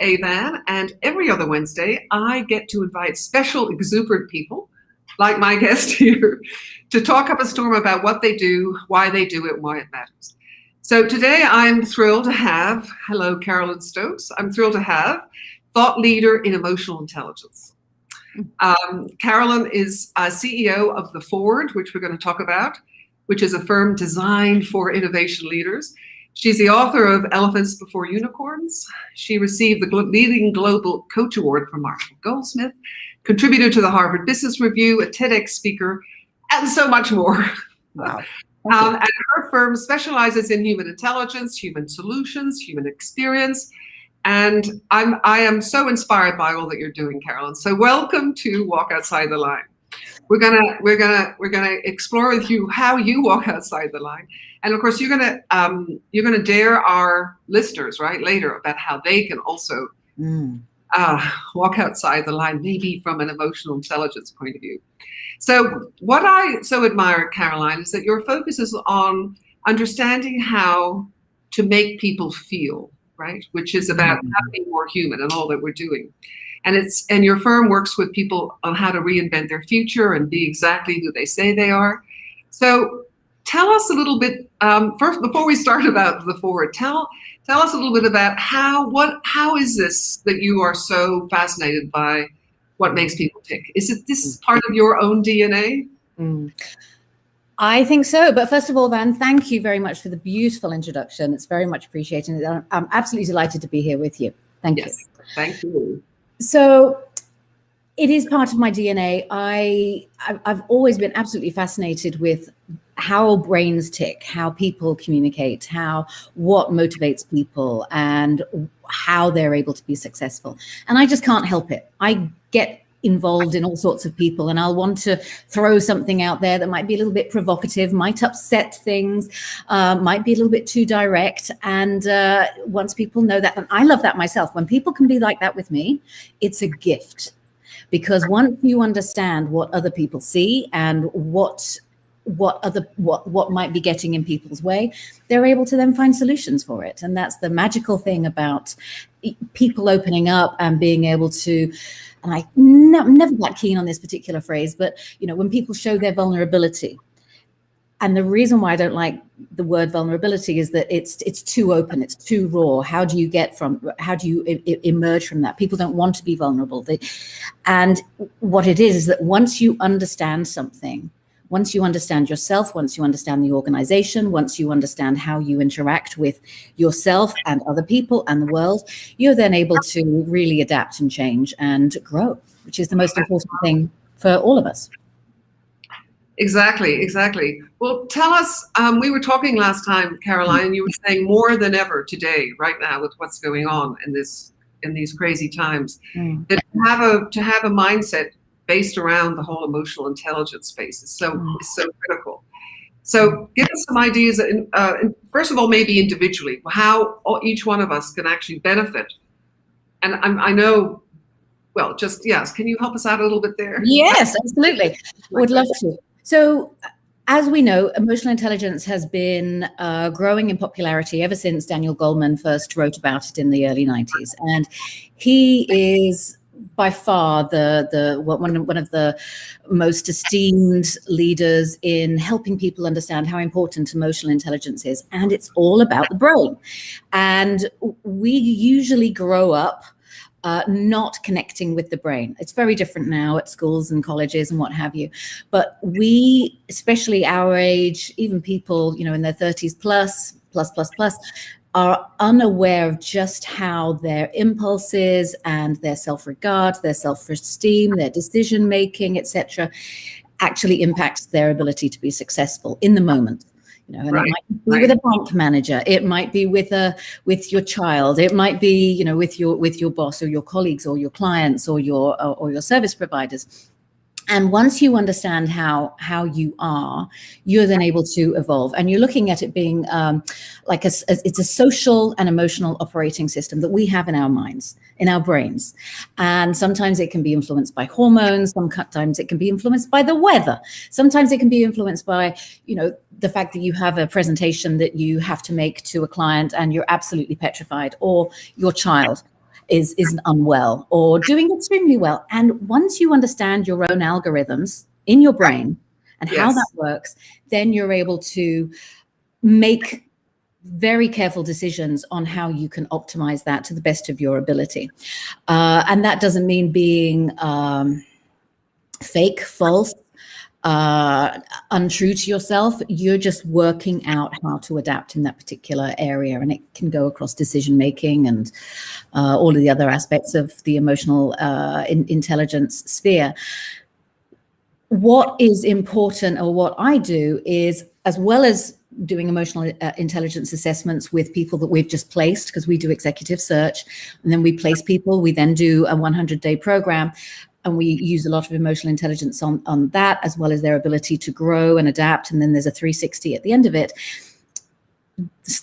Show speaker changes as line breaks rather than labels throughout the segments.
Avan, and every other Wednesday, I get to invite special exuberant people, like my guest here, to talk up a storm about what they do, why they do it, and why it matters. So today I'm thrilled to have, hello, Carolyn Stokes, I'm thrilled to have thought leader in emotional intelligence. Carolyn is CEO of The Forward, which we're going to talk about, which is a firm designed for innovation leaders. She's the author of Elephants Before Unicorns. She received the leading global coach award from Marshall Goldsmith, contributor to the Harvard Business Review, a TEDx speaker, and so much more.
Wow.
And her firm specializes in human intelligence, human solutions, human experience. And I am so inspired by all that you're doing, Carolyn. So welcome to Walk Outside the Line. We're gonna explore with you how you walk outside the line, and of course you're gonna dare our listeners right later about how they can also walk outside the line, maybe from an emotional intelligence point of view. So what I so admire, Caroline, is that your focus is on understanding how to make people feel, right? Which is about being more human and all that we're doing. And your firm works with people on how to reinvent their future and be exactly who they say they are. So tell us a little bit, first, before we start about The Forward, tell us a little bit about how is this that you are so fascinated by what makes people tick? Is it this part of your own DNA?
I think so. But first of all, Van, thank you very much for the beautiful introduction. It's very much appreciated. I'm absolutely delighted to be here with you. Thank you.
Thank you.
So it is part of my DNA. I've always been absolutely fascinated with how brains tick, how people communicate, what motivates people, and how they're able to be successful. And I just can't help it. I get involved in all sorts of people, and I'll want to throw something out there that might be a little bit provocative, might upset things, might be a little bit too direct. And once people know that, and I love that myself, when people can be like that with me, it's a gift. Because once you understand what other people see and what might be getting in people's way, they're able to then find solutions for it. And that's the magical thing about people opening up and being able to, and I'm never that keen on this particular phrase, but when people show their vulnerability. And the reason why I don't like the word vulnerability is that it's too open, it's too raw. How do you emerge from that? People don't want to be vulnerable. And what it is that once you understand something, once you understand yourself, once you understand the organization, once you understand how you interact with yourself and other people and the world, you're then able to really adapt and change and grow, which is the most important thing for all of us.
Exactly. Well, tell us, we were talking last time, Caroline, and you were saying more than ever today, right now, with what's going on in these crazy times, that to have a mindset based around the whole emotional intelligence space is so critical. So give us some ideas, first of all, maybe individually, how each one of us can actually benefit. And I know, well, can you help us out a little bit there?
Yes, absolutely. Would love to. So as we know, emotional intelligence has been growing in popularity ever since Daniel Goleman first wrote about it in the early 90s. And he is by far one of the most esteemed leaders in helping people understand how important emotional intelligence is. And it's all about the brain. And we usually grow up not connecting with the brain. It's very different now at schools and colleges and what have you. But we, especially our age, even people, in their 30s plus, are unaware of just how their impulses and their self-regard, their self-esteem, their decision-making, etc., actually impacts their ability to be successful in the moment. And it might be with a bank manager, it might be with your child, it might be, with your boss or your colleagues or your clients or your service providers. And once you understand how you are, you're then able to evolve. And you're looking at it being it's a social and emotional operating system that we have in our minds, in our brains. And sometimes it can be influenced by hormones. Sometimes it can be influenced by the weather. Sometimes it can be influenced by, the fact that you have a presentation that you have to make to a client and you're absolutely petrified, or your child. is unwell or doing extremely well. And once you understand your own algorithms in your brain and how that works, then you're able to make very careful decisions on how you can optimize that to the best of your ability. And that doesn't mean being fake, false, untrue to yourself. You're just working out how to adapt in that particular area, and it can go across decision making and all of the other aspects of the emotional intelligence sphere. What is important, or what I do, is, as well as doing emotional intelligence assessments with people that we've just placed, because we do executive search, and then we place people, we then do a 100-day program, and we use a lot of emotional intelligence on that, as well as their ability to grow and adapt. And then there's a 360 at the end of it.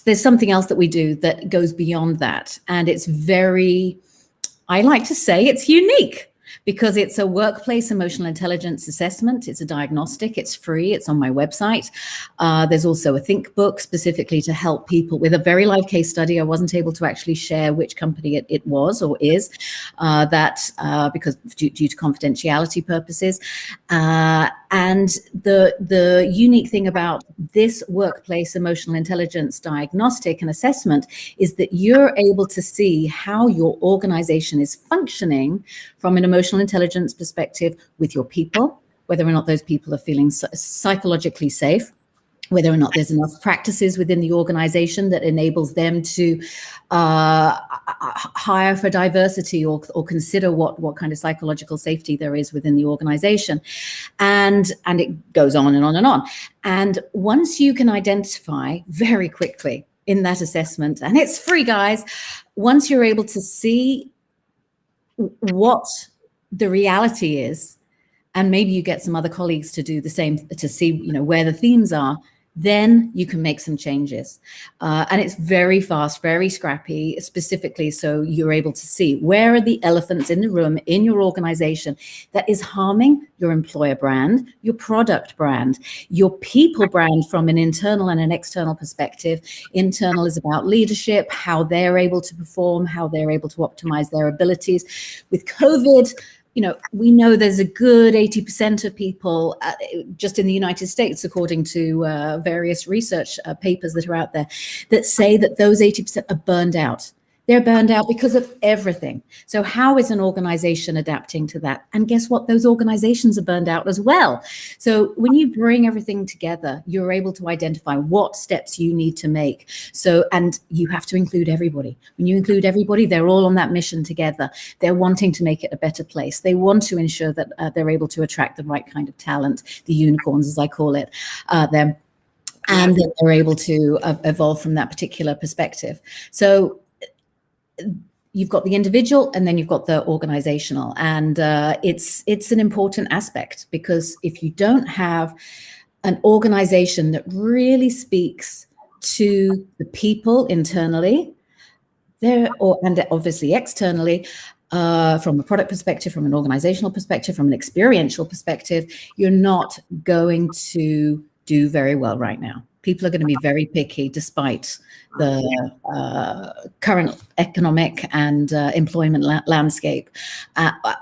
There's something else that we do that goes beyond that. And it's very, I like to say it's unique, because it's a workplace emotional intelligence assessment. It's a diagnostic. It's free. It's on my website. There's also a think book specifically to help people with a very live case study. I wasn't able to actually share which company it was or is, because due to confidentiality purposes. And the unique thing about this workplace emotional intelligence diagnostic and assessment is that you're able to see how your organization is functioning from an emotional intelligence perspective with your people, whether or not those people are feeling psychologically safe, whether or not there's enough practices within the organization that enables them to hire for diversity or consider what kind of psychological safety there is within the organization. And it goes on and on and on. And once you can identify very quickly in that assessment, and it's free, guys, once you're able to see what the reality is, and maybe you get some other colleagues to do the same, to see, where the themes are, then you can make some changes. And it's very fast, very scrappy, specifically so you're able to see where are the elephants in the room in your organization that is harming your employer brand, your product brand, your people brand from an internal and an external perspective. Internal is about leadership, how they're able to perform, how they're able to optimize their abilities. With COVID, we know there's a good 80% of people just in the United States, according to various research papers that are out there, that say that those 80% are burned out. They're burned out because of everything. So how is an organization adapting to that? And guess what? Those organizations are burned out as well. So when you bring everything together, you're able to identify what steps you need to make. So, and you have to include everybody. When you include everybody, they're all on that mission together. They're wanting to make it a better place. They want to ensure that they're able to attract the right kind of talent, the unicorns, as I call it, them, and that they're able to evolve from that particular perspective. So you've got the individual, and then you've got the organizational, and it's an important aspect, because if you don't have an organization that really speaks to the people internally, and obviously externally, from a product perspective, from an organizational perspective, from an experiential perspective, you're not going to do very well right now. People are going to be very picky, despite the current economic and employment landscape.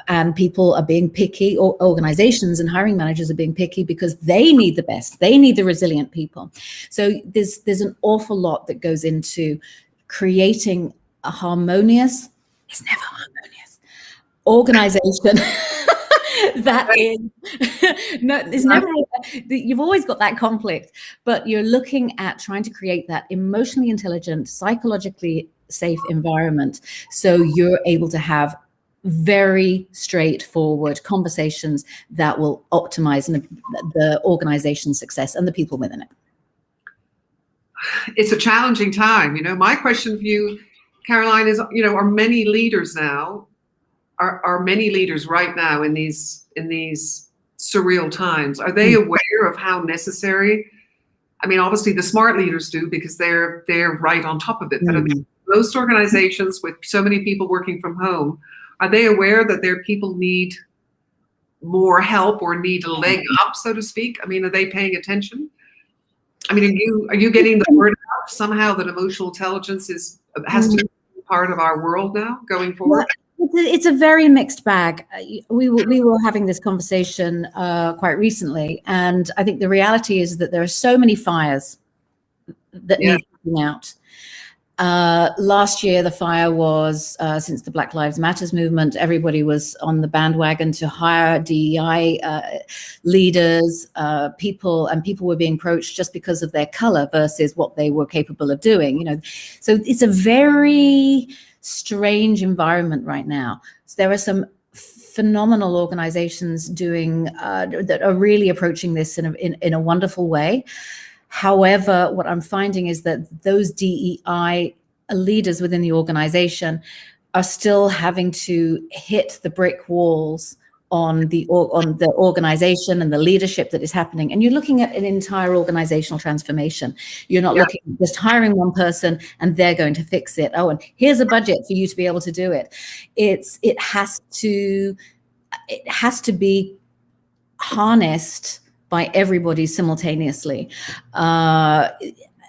And people are being picky, or organizations and hiring managers are being picky, because they need the best. They need the resilient people. So there's an awful lot that goes into creating a harmonious, it's never harmonious, organization. That is, no, there's never, you've always got that conflict, but you're looking at trying to create that emotionally intelligent, psychologically safe environment, so you're able to have very straightforward conversations that will optimize the organization's success and the people within it.
It's a challenging time. My question for you, Caroline, is, are many leaders now, are many leaders right now in these surreal times, are they aware of how necessary? I mean, obviously the smart leaders do, because they're right on top of it. But most organizations with so many people working from home, are they aware that their people need more help, or need a leg up, so to speak? I mean, are they paying attention? I mean, are you getting the word out somehow that emotional intelligence has to part of our world now going forward?
It's a very mixed bag. We were having this conversation quite recently, and I think the reality is that there are so many fires that need putting out. Last year, the fire was, since the Black Lives Matters movement, everybody was on the bandwagon to hire DEI leaders, people were being approached just because of their color versus what they were capable of doing. So it's a very strange environment right now. So there are some phenomenal organizations doing that are really approaching this in a wonderful way. However, what I'm finding is that those DEI leaders within the organization are still having to hit the brick walls on the organization and the leadership that is happening. And you're looking at an entire organizational transformation. You're not looking at just hiring one person and they're going to fix it. Oh, and here's a budget for you to be able to do it. It has to be harnessed by everybody simultaneously,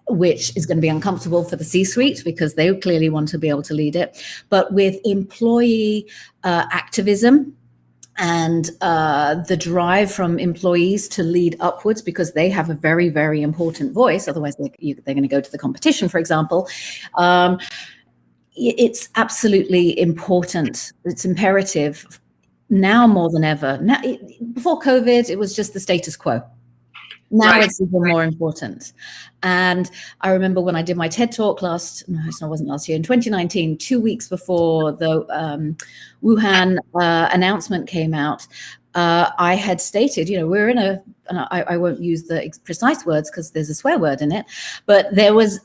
which is going to be uncomfortable for the C-suite because they clearly want to be able to lead it. But with employee activism and the drive from employees to lead upwards, because they have a very, very important voice, otherwise they're going to go to the competition, for example. It's absolutely important. It's imperative now more than ever. Now, before COVID, it was just the status quo. Now it's even more important. And I remember when I did my TED talk it wasn't last year, in 2019, 2 weeks before the Wuhan announcement came out, I had stated, we're in and I won't use the precise words because there's a swear word in it, but it was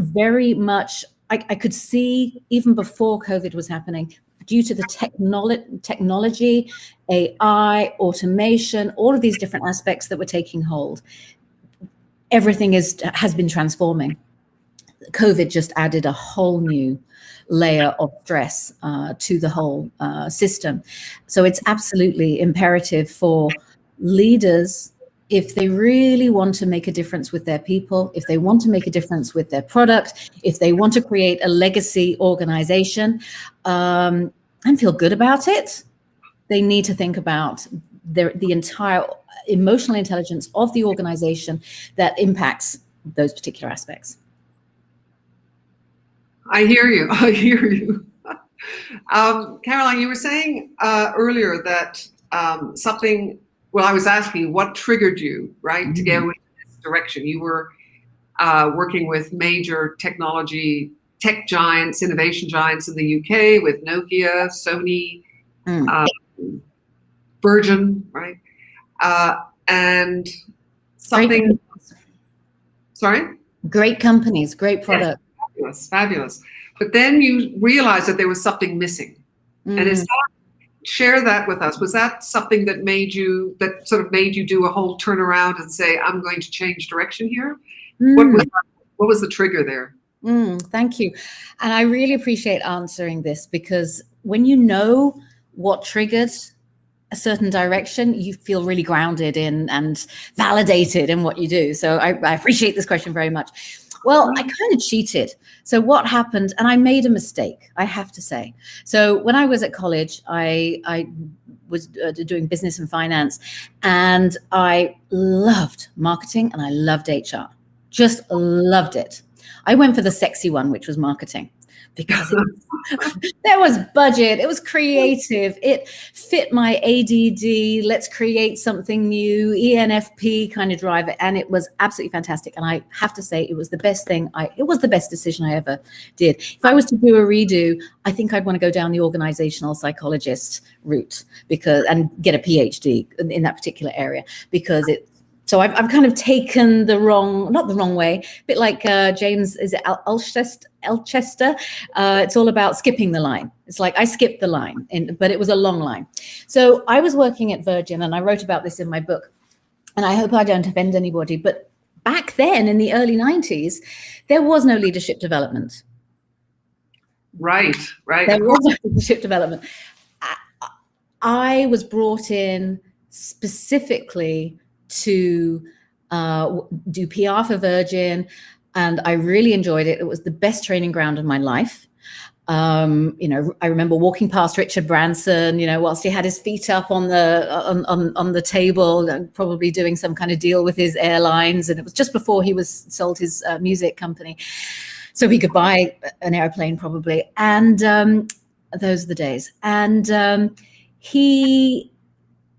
very much, I could see even before COVID was happening, due to the technology, AI, automation, all of these different aspects that were taking hold, everything has been transforming. COVID just added a whole new layer of stress to the whole system. So it's absolutely imperative for leaders, if they really want to make a difference with their people, if they want to make a difference with their product, if they want to create a legacy organization and feel good about it, they need to think about the entire emotional intelligence of the organization that impacts those particular aspects.
I hear you. Caroline, you were saying earlier that I was asking what triggered you, right, to go in this direction. You were working with major tech giants, innovation giants in the UK with Nokia, Sony, Virgin, right? And something. Sorry?
Great companies, great products.
Yes, fabulous. But then you realized that there was something missing. And share that with us. Was that something that sort of made you do a whole turnaround and say, I'm going to change direction here? What was the trigger there?
Thank you. And I really appreciate answering this, because when you know what triggered a certain direction, you feel really grounded in and validated in what you do. So I appreciate this question very much. Well, I kind of cheated. So what happened, and I made a mistake, I have to say. So when I was at college, I was doing business and finance, and I loved marketing and I loved HR. Just loved it. I went for the sexy one, which was marketing, because there was budget, it was creative, it fit my ADD, let's create something new, ENFP kind of drive, and it was absolutely fantastic. And I have to say, it was the best decision I ever did. If I was to do a redo, I think I'd want to go down the organizational psychologist route and get a PhD in that particular area, because so I've kind of taken not the wrong way, a bit like James, is it Alchester? It's all about skipping the line. It's like I skipped the line, but it was a long line. So I was working at Virgin, and I wrote about this in my book, and I hope I don't offend anybody, but back then in the early 90s, there was no leadership development.
Right.
There was no leadership development. I was brought in specifically to do PR for Virgin, and I really enjoyed it. It was the best training ground of my life. I remember walking past Richard Branson, whilst he had his feet up on the table and probably doing some kind of deal with his airlines. And it was just before he sold his music company, so he could buy an airplane probably. And those are the days. And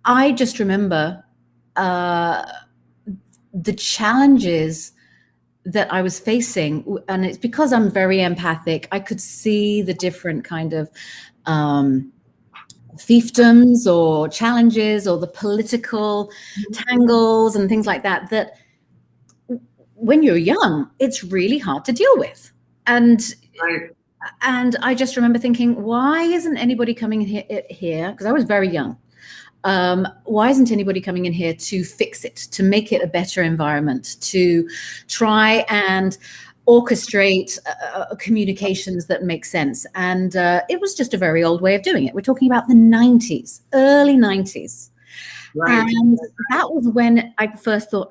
I just remember the challenges that I was facing, and it's because I'm very empathic. I could see the different kind of fiefdoms or challenges or the political tangles and things like that, that when you're young, it's really hard to deal with. And I just remember thinking, why isn't anybody coming here? Because I was very young. Why isn't anybody coming in here to fix it, to make it a better environment, to try and orchestrate communications that make sense? And it was just a very old way of doing it. We're talking about the 90s, early 90s. Right. And that was when I first thought,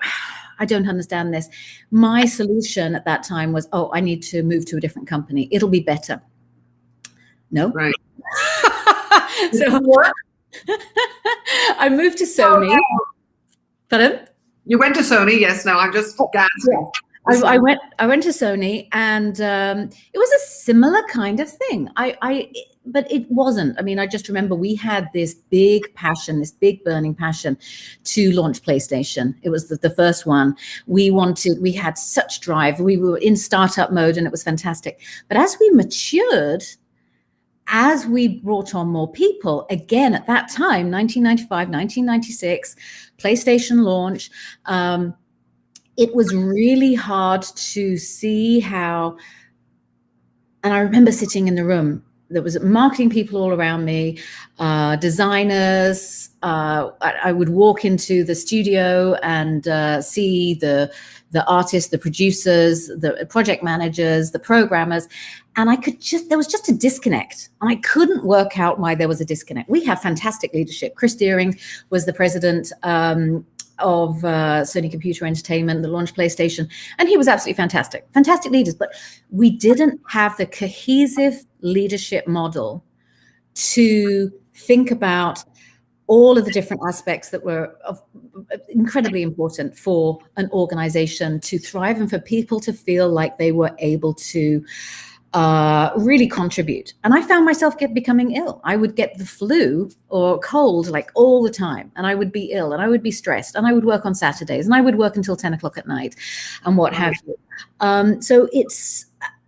I don't understand this. My solution at that time was, I need to move to a different company. It'll be better. No. Right. So I moved to Sony. Pardon?
You went to Sony, yes. No, I'm just gasping.
Yeah. I went to Sony, and it was a similar kind of thing. But it wasn't. I mean, I just remember we had this big passion, this big burning passion to launch PlayStation. It was the first one. We had such drive. We were in startup mode, and it was fantastic. But as we matured, as we brought on more people, again, at that time, 1995, 1996, PlayStation launch, it was really hard to see how, and I remember sitting in the room, there was marketing people all around me, designers. I would walk into the studio and see the artists, the producers, the project managers, the programmers, and there was just a disconnect. And I couldn't work out why there was a disconnect. We have fantastic leadership. Chris Deering was the president of Sony Computer Entertainment, the launch PlayStation, and he was absolutely fantastic leaders. But we didn't have the cohesive leadership model to think about all of the different aspects that were incredibly important for an organization to thrive and for people to feel like they were able to really contribute. And I found myself becoming ill. I would get the flu or cold like all the time, and I would be ill, and I would be stressed, and I would work on Saturdays, and I would work until 10 o'clock at night and what have you.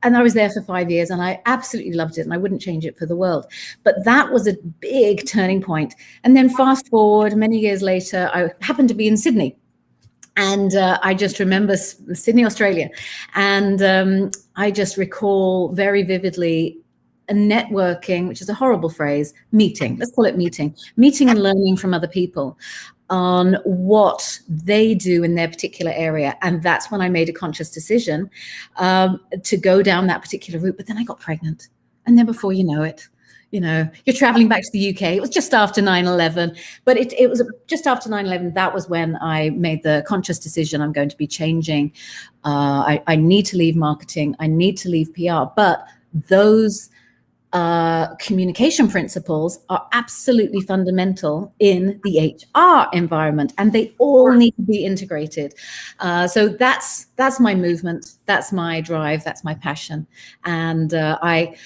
And I was there for 5 years, and I absolutely loved it, and I wouldn't change it for the world. But that was a big turning point. And then fast forward many years later, I happened to be in Sydney. And I just remember Sydney, Australia. And I just recall very vividly a networking, which is a horrible phrase, meeting. Let's call it meeting and learning from other people on what they do in their particular area. And that's when I made a conscious decision to go down that particular route. But then I got pregnant. And then before you know it, you're traveling back to the UK. It was just after 9/11, but it was just after 9/11. That was when I made the conscious decision. I'm going to be changing. I need to leave marketing. I need to leave PR. But those communication principles are absolutely fundamental in the HR environment, and they all need to be integrated. So that's my movement. That's my drive. That's my passion. And I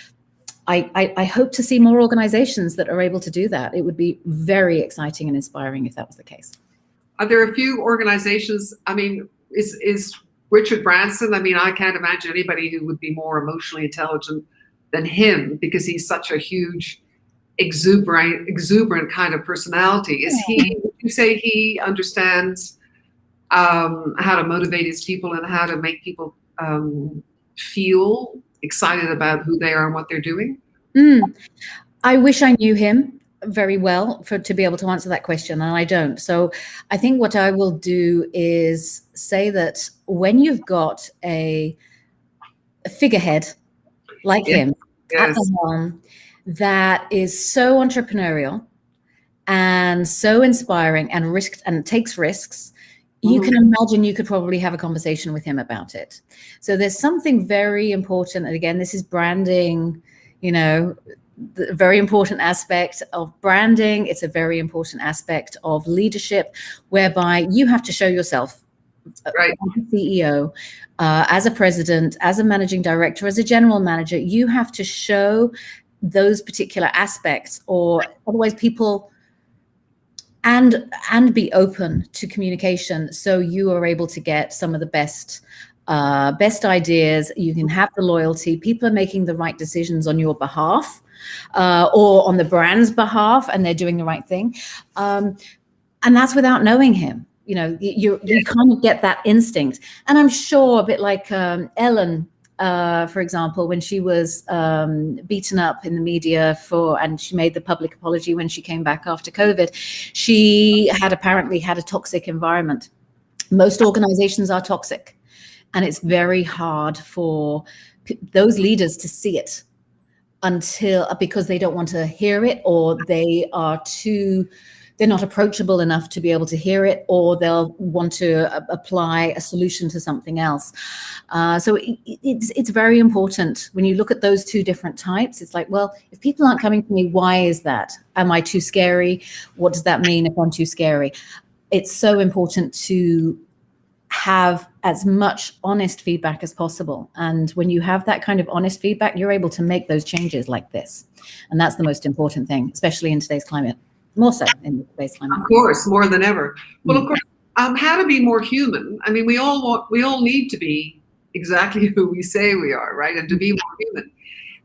hope to see more organizations that are able to do that. It would be very exciting and inspiring if that was the case.
Are there a few organizations, I mean, is Richard Branson, I mean, I can't imagine anybody who would be more emotionally intelligent than him, because he's such a huge, exuberant kind of personality. Would you say he understands how to motivate his people and how to make people feel excited about who they are and what they're doing?
I wish I knew him very well to be able to answer that question, and I don't. So I think what I will do is say that when you've got a figurehead like him at the helm that is so entrepreneurial and so inspiring and takes risks, you can imagine you could probably have a conversation with him about it. So there's something very important. And again, this is branding, the very important aspect of branding. It's a very important aspect of leadership, whereby you have to show yourself,
right,
as a CEO, as a president, as a managing director, as a general manager. You have to show those particular aspects, or otherwise people, and be open to communication, so you are able to get some of the best ideas. You can have the loyalty. People are making the right decisions on your behalf, or on the brand's behalf, and they're doing the right thing. And that's without knowing him. You kind of get that instinct. And I'm sure, a bit like Ellen, for example, when she was beaten up in the media and she made the public apology when she came back after COVID, she had apparently had a toxic environment. Most organizations are toxic, and it's very hard for those leaders to see it because they don't want to hear it, or they're not approachable enough to be able to hear it, or they'll want to apply a solution to something else. So it's very important when you look at those two different types. It's like, well, if people aren't coming to me, why is that? Am I too scary? What does that mean if I'm too scary? It's so important to have as much honest feedback as possible. And when you have that kind of honest feedback, you're able to make those changes like this. And that's the most important thing, especially in today's climate. More so in today's climate.
Of course, more than ever. Well, of course, how to be more human. I mean, we all need to be exactly who we say we are, right? And to be more human.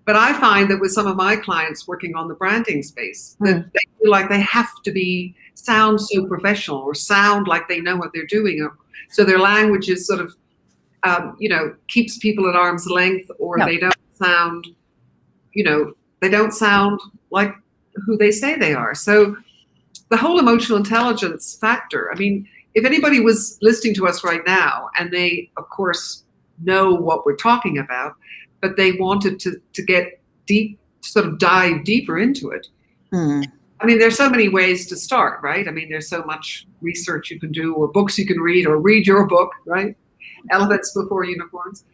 But I find that with some of my clients working on the branding space, that they feel like they have to sound so professional, or sound like they know what they're doing. So their language is sort of, keeps people at arm's length, or they don't sound, they don't sound like who they say they are. So the whole emotional intelligence factor, I mean, if anybody was listening to us right now, and they, of course, know what we're talking about, but they wanted to get deep, sort of dive deeper into it. I mean, there's so many ways to start, right? I mean, there's so much research you can do, or books you can read, or read your book, right? Elephants Before Unicorns.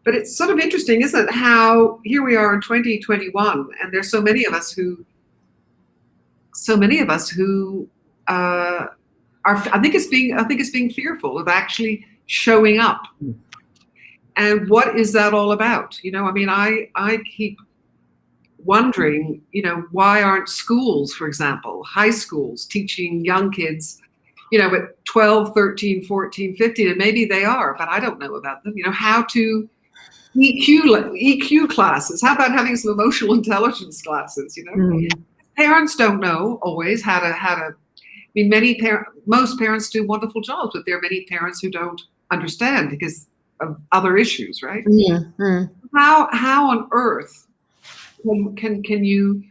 But it's sort of interesting, isn't it, how here we are in 2021, and there's so many of us who are, I think it's being fearful of actually showing up. And what is that all about? I mean, I keep wondering, why aren't schools, for example, high schools, teaching young kids, at 12, 13, 14, 15, and maybe they are, but I don't know about them, how to EQ classes. How about having some emotional intelligence classes, Parents don't know always how to, I mean, most parents do wonderful jobs, but there are many parents who don't understand because of other issues, right? How on earth can you,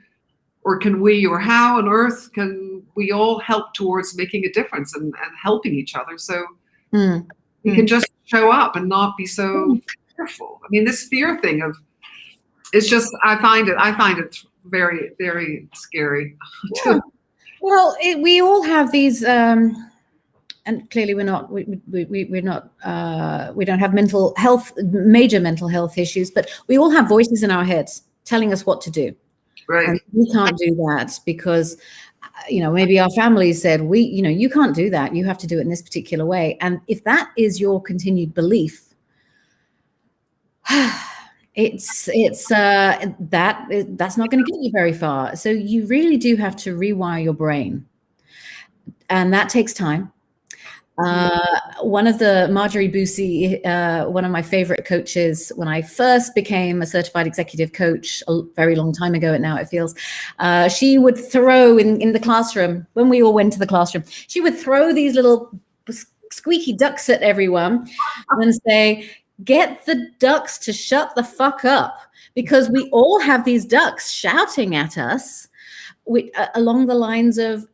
or can we, or how on earth can we all help towards making a difference and helping each other, so we can just show up and not be so fearful? I mean, this fear thing it's just, I find it very, very scary.
Well, we all have these, and clearly we don't have major mental health issues, but we all have voices in our heads telling us what to do.
Right.
And we can't do that because, maybe our family said, you can't do that. You have to do it in this particular way. And if that is your continued belief, that's not going to get you very far. So you really do have to rewire your brain, and that takes time. One of the Marjorie Boosey, one of my favorite coaches, when I first became a certified executive coach a very long time ago, now it feels, she would throw in the classroom, when we all went to the classroom, she would throw these little squeaky ducks at everyone and say, get the ducks to shut the fuck up, because we all have these ducks shouting at us along the lines of,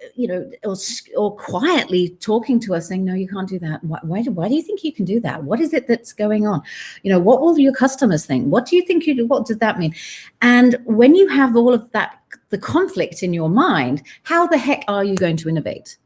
or quietly talking to us saying, no, you can't do that. Why do you think you can do that? What is it that's going on? What will your customers think? What do you think you do? What does that mean? And when you have all of that, the conflict in your mind, how the heck are you going to innovate?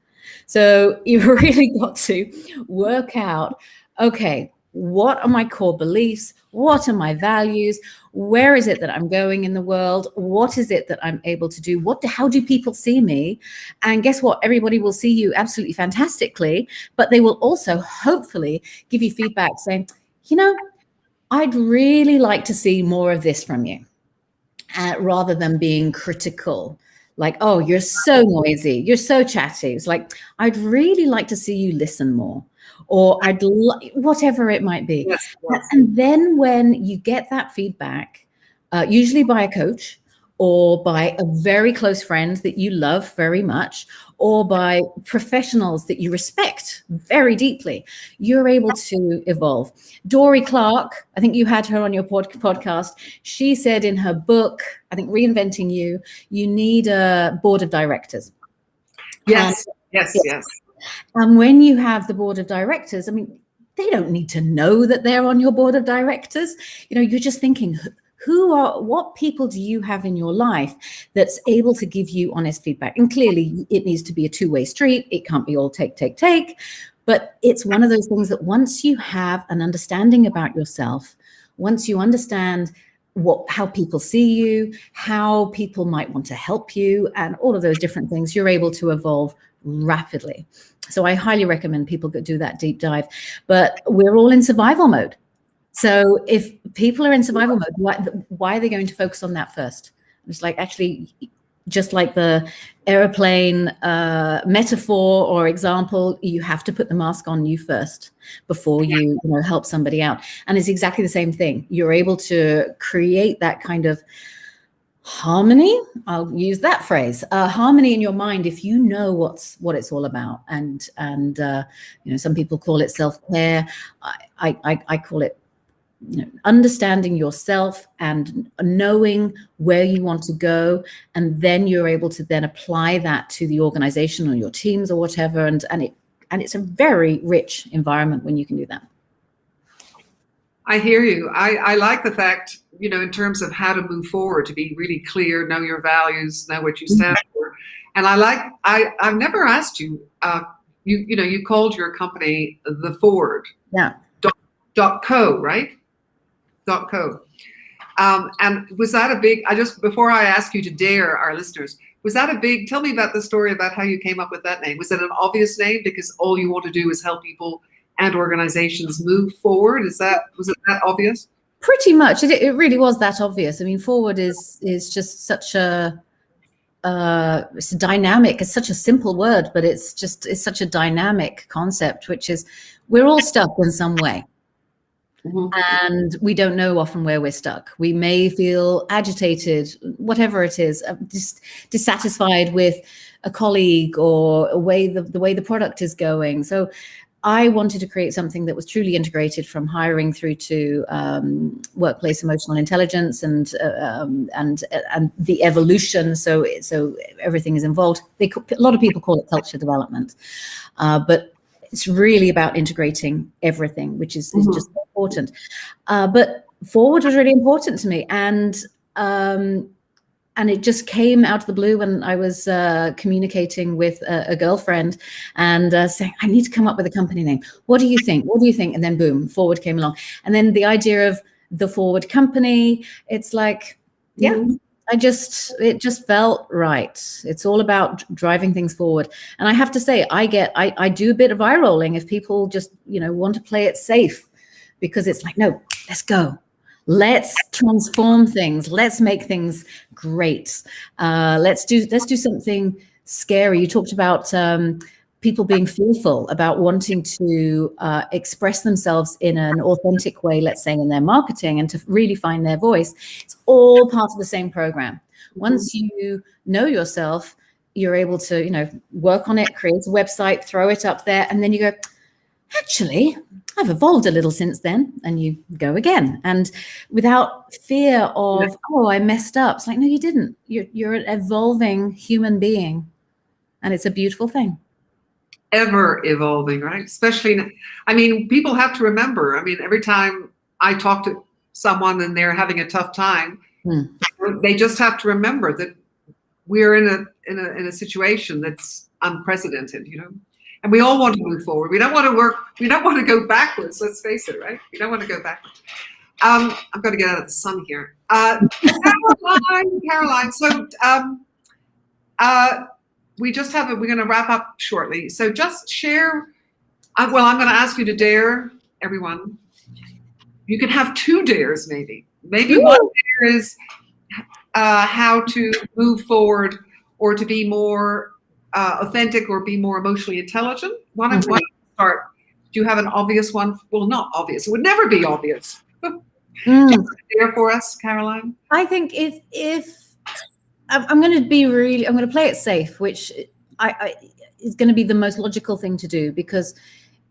So you've really got to work out, okay, what are my core beliefs? What are my values? Where is it that I'm going in the world? What is it that I'm able to do? How do people see me? And guess what? Everybody will see you absolutely fantastically, but they will also hopefully give you feedback saying, I'd really like to see more of this from you, rather than being critical. Like, oh, you're so noisy, you're so chatty. It's like, I'd really like to see you listen more, or whatever it might be.
Yes.
And then when you get that feedback, usually by a coach or by a very close friend that you love very much, or by professionals that you respect very deeply, you're able to evolve. Dory Clark, I think you had her on your podcast. She said in her book, I think Reinventing You, you need a board of directors.
Yes.
And when you have the board of directors, I mean, they don't need to know that they're on your board of directors. You're just thinking, what people do you have in your life that's able to give you honest feedback? And clearly it needs to be a two-way street. It can't be all take. But it's one of those things that once you have an understanding about yourself, once you understand how people see you, how people might want to help you, and all of those different things, you're able to evolve rapidly. So I highly recommend people do that deep dive. But we're all in survival mode. So if people are in survival mode, why are they going to focus on that first? It's like, actually, just like the airplane metaphor or example, you have to put the mask on you first before you help somebody out. And it's exactly the same thing. You're able to create that kind of harmony. I'll use that phrase, harmony in your mind, if you know what it's all about. And some people call it self-care. I call it understanding yourself and knowing where you want to go, and then you're able to then apply that to the organization or your teams or whatever, and it's a very rich environment when you can do that.
I hear you. I like the fact, in terms of how to move forward, to be really clear, know your values, know what you stand for. And I've never asked you, you called your company The Forward.
Yeah.
.co, right? .co. And was that a big, before I ask you to dare our listeners, tell me about the story about how you came up with that name. Was it an obvious name because all you want to do is help people and organizations move forward? Was it that obvious?
Pretty much. It really was that obvious. I mean, forward is just such it's dynamic. It's such a simple word, but it's such a dynamic concept, which is we're all stuck in some way. Mm-hmm. And we don't know often where we're stuck. We may feel agitated, whatever it is, just dissatisfied with a colleague or the way the product is going. So I wanted to create something that was truly integrated, from hiring through to workplace emotional intelligence and the evolution. So everything is involved. A lot of people call it culture development, but it's really about integrating everything, which is just important. But forward was really important to me, and it just came out of the blue when I was communicating with a girlfriend and saying, I need to come up with a company name. What do you think? What do you think? And then boom, Forward came along. And then the idea of the Forward company, it's like, it just felt right. It's all about driving things forward. And I have to say, I do a bit of eye rolling if people just, want to play it safe, because it's like, no, let's go. Let's transform things. Let's make things great. Let's do something scary. You talked about people being fearful about wanting to express themselves in an authentic way, let's say in their marketing, and to really find their voice. It's all part of the same program. Once you know yourself, you're able to, work on it, create a website, throw it up there, and then you go, actually, I've evolved a little since then, and you go again. And without fear of, I messed up. It's like, no, you didn't. You're an evolving human being, and it's a beautiful thing.
Ever evolving, right? Especially, people have to remember, every time I talk to someone and they're having a tough time, they just have to remember that we're in a situation that's unprecedented, And we all want to move forward. We don't want to work. We don't want to go backwards. Let's face it, right? We don't want to go backwards. I'm going to get out of the sun here. Caroline. So we just have we're going to wrap up shortly. So just share. Well, I'm going to ask you to dare everyone. You can have 2 dares, maybe. Maybe one dare is how to move forward or to be more authentic or be more emotionally intelligent. Why don't you start? Do you have an obvious one? Well, not obvious. It would never be obvious. Just there for us, Caroline.
I think if I'm going to be really, I'm going to play it safe, which is going to be the most logical thing to do, because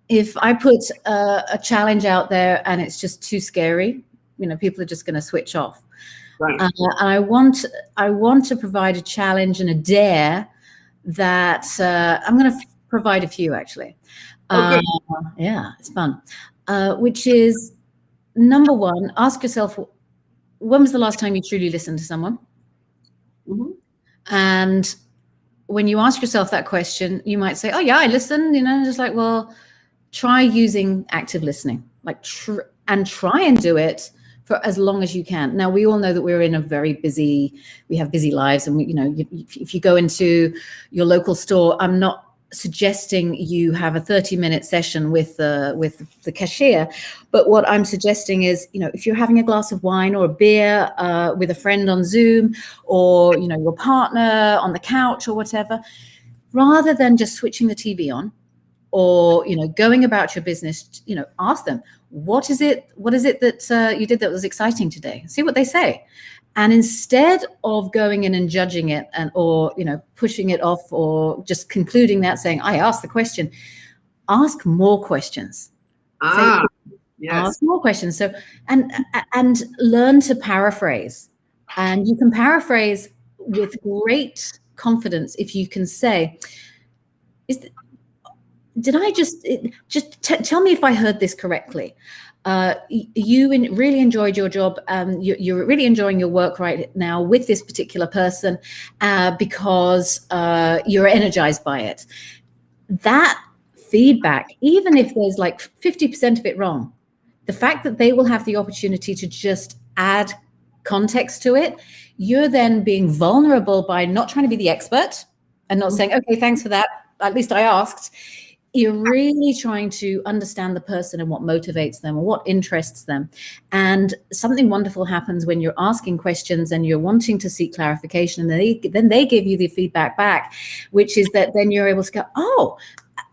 if I put a challenge out there and it's just too scary, people are just going to switch off.
Right.
I want to provide a challenge and a dare that I'm going to provide a few, actually. Yeah, it's fun. Which is, number 1, ask yourself, when was the last time you truly listened to someone? Mm-hmm. And when you ask yourself that question, you might say, oh yeah, I listened, just like, well, try using active listening, like try and do it for as long as you can. Now, we all know that we're in a very we have busy lives, and if you go into your local store, I'm not suggesting you have a 30-minute session with the cashier, but what I'm suggesting is, if you're having a glass of wine or a beer with a friend on Zoom, or your partner on the couch or whatever, rather than just switching the TV on or going about your business, ask them, what is it that you did that was exciting today? See what they say. And instead of going in and judging it or pushing it off or just concluding that, saying, I asked the question, ask more questions.
Yes.
Ask more questions. So, and learn to paraphrase. And you can paraphrase with great confidence if you can say, did I just tell me if I heard this correctly? You really enjoyed your job. You're really enjoying your work right now with this particular person because you're energized by it. That feedback, even if there's like 50% of it wrong, the fact that they will have the opportunity to just add context to it, you're then being vulnerable by not trying to be the expert and not saying, okay, thanks for that. At least I asked. You're really trying to understand the person and what motivates them or what interests them. And something wonderful happens when you're asking questions and you're wanting to seek clarification, and then they give you the feedback back, which is that then you're able to go, oh,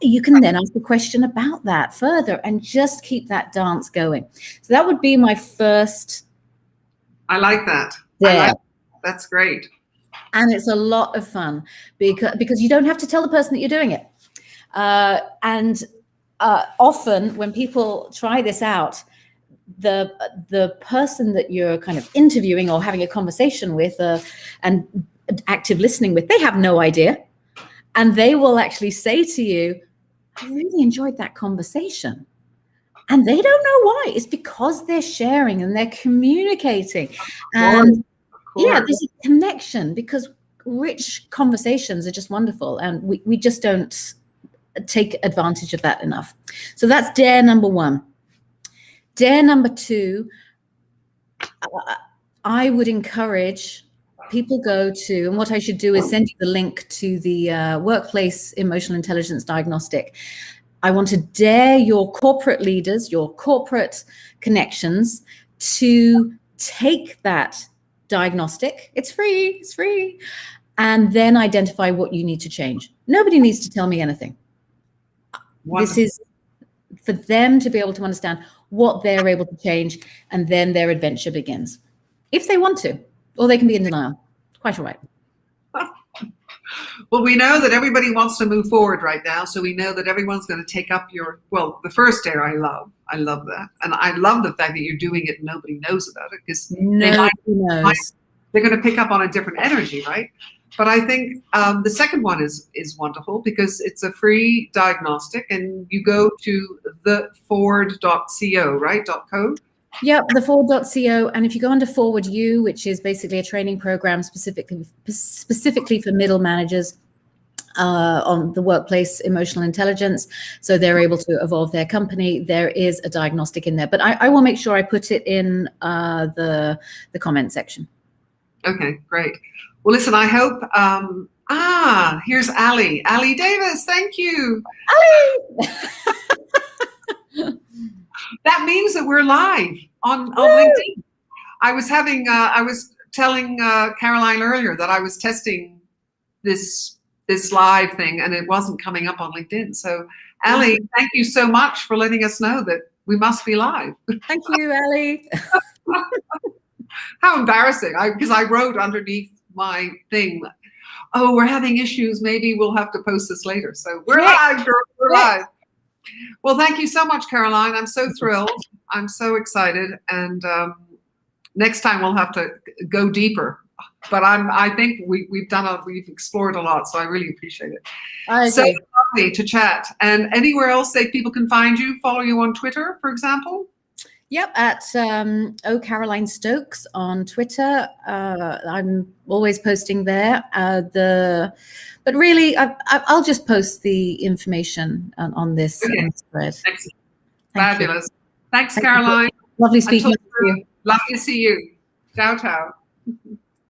you can then ask a question about that further and just keep that dance going. So that would be my first.
I like that. That's great.
And it's a lot of fun because you don't have to tell the person that you're doing it. And often when people try this out, the person that you're kind of interviewing or having a conversation with and active listening with, they have no idea. And they will actually say to you, I really enjoyed that conversation. And they don't know why. It's because they're sharing and they're communicating. And yeah, there's a connection, because rich conversations are just wonderful. And we just don't take advantage of that enough. So that's dare number 1. Dare number 2, I would encourage people go to, and what I should do is send you the link to the workplace emotional intelligence diagnostic. I want to dare your corporate leaders, your corporate connections to take that diagnostic. It's free. And then identify what you need to change. Nobody needs to tell me anything. Wonderful. This is for them to be able to understand what they're able to change, and then their adventure begins. If they want to, or they can be in denial. Quite all right.
Well, we know that everybody wants to move forward right now, so we know that everyone's going to take up the first dare. I love that. And I love the fact that you're doing it and nobody knows about it, because they're going to pick up on a different energy, right? But I think the second one is wonderful, because it's a free diagnostic, and you go to theforward.co, right? .co?
Yep, theforward.co. And if you go under Forward U, which is basically a training program specifically for middle managers, on the workplace emotional intelligence, so they're able to evolve their company. There is a diagnostic in there, but I will make sure I put it in the comment section.
Okay, great. Well, listen, I hope. Here's Ali. Ali Davis, thank you.
Ali!
That means that we're live on LinkedIn. I was telling Caroline earlier that I was testing this live thing and it wasn't coming up on LinkedIn. So Ali, thank you so much for letting us know that we must be live.
Thank you, Ali.
How embarrassing, because I wrote underneath my thing, oh, we're having issues, maybe we'll have to post this later. So we're live, girl, we're live. Well, thank you so much, Caroline. I'm so thrilled. I'm so excited. And next time we'll have to go deeper. But I think we've explored a lot, so I really appreciate it. So lovely to chat. And anywhere else that people can find you, follow you on Twitter, for example?
Yep, at Caroline Stokes on Twitter. I'm always posting there. But really, I'll just post the information on this thread.
Excellent. Fabulous. Thanks, Caroline.
Lovely speaking with you.
Lovely to see you. Ciao, ciao.